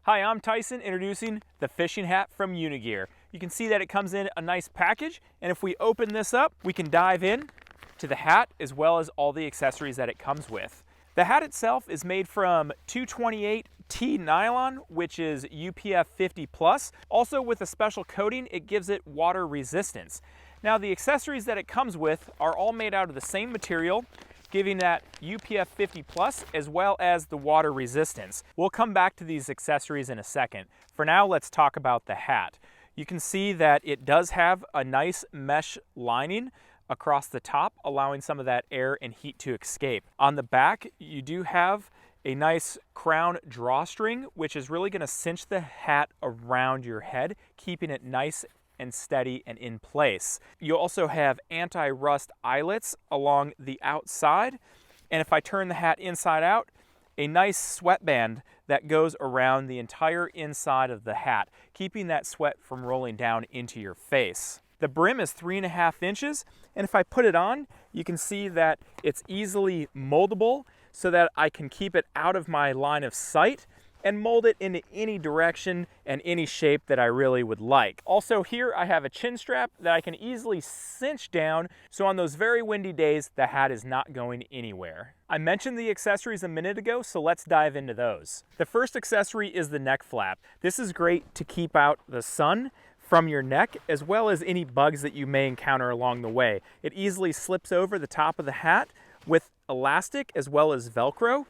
Hi, I'm Tyson, introducing the fishing hat from Unigear. You can see that it comes in a nice package, and if we open this up, we can dive in to the hat as well as all the accessories that it comes with. The hat itself is made from 228T nylon, which is UPF 50+. Also with a special coating, it gives it water resistance. Now the accessories that it comes with are all made out of the same material, giving that UPF 50+ as well as the water resistance. We'll come back to these accessories in a second. For now, let's talk about the hat. You can see that it does have a nice mesh lining across the top, allowing some of that air and heat to escape. On the back, you do have a nice crown drawstring, which is really gonna cinch the hat around your head, keeping it nice and steady and in place. You also have anti-rust eyelets along the outside. And if I turn the hat inside out, a nice sweatband that goes around the entire inside of the hat, keeping that sweat from rolling down into your face. The brim is 3.5 inches, and if I put it on, you can see that it's easily moldable so that I can keep it out of my line of sight and mold it into any direction and any shape that I really would like. Also here I have a chin strap that I can easily cinch down, so on those very windy days, the hat is not going anywhere. I mentioned the accessories a minute ago, so let's dive into those. The first accessory is the neck flap. This is great to keep out the sun from your neck, as well as any bugs that you may encounter along the way. It easily slips over the top of the hat with elastic as well as Velcro,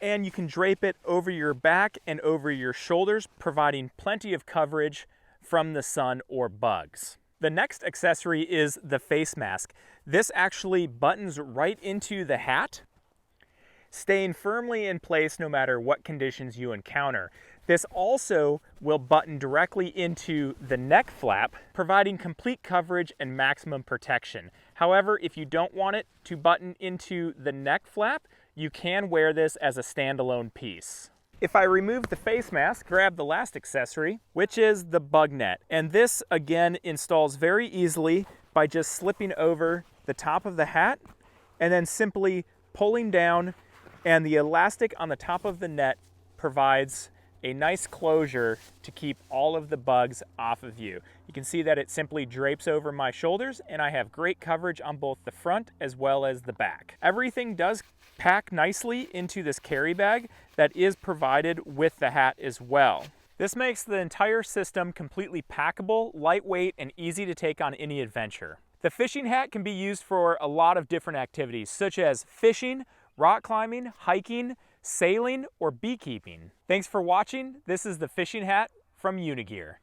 and you can drape it over your back and over your shoulders, providing plenty of coverage from the sun or bugs. The next accessory is the face mask. This actually buttons right into the hat, staying firmly in place no matter what conditions you encounter. This also will button directly into the neck flap, providing complete coverage and maximum protection. However, if you don't want it to button into the neck flap, you can wear this as a standalone piece. If I remove the face mask, grab the last accessory, which is the bug net. And this again installs very easily by just slipping over the top of the hat and then simply pulling down, and the elastic on the top of the net provides a nice closure to keep all of the bugs off of you. You can see that it simply drapes over my shoulders, and I have great coverage on both the front as well as the back. Everything does pack nicely into this carry bag that is provided with the hat as well. This makes the entire system completely packable, lightweight, and easy to take on any adventure. The fishing hat can be used for a lot of different activities, such as fishing, rock climbing, hiking, sailing, or beekeeping. Thanks for watching. This is the fishing hat from Unigear.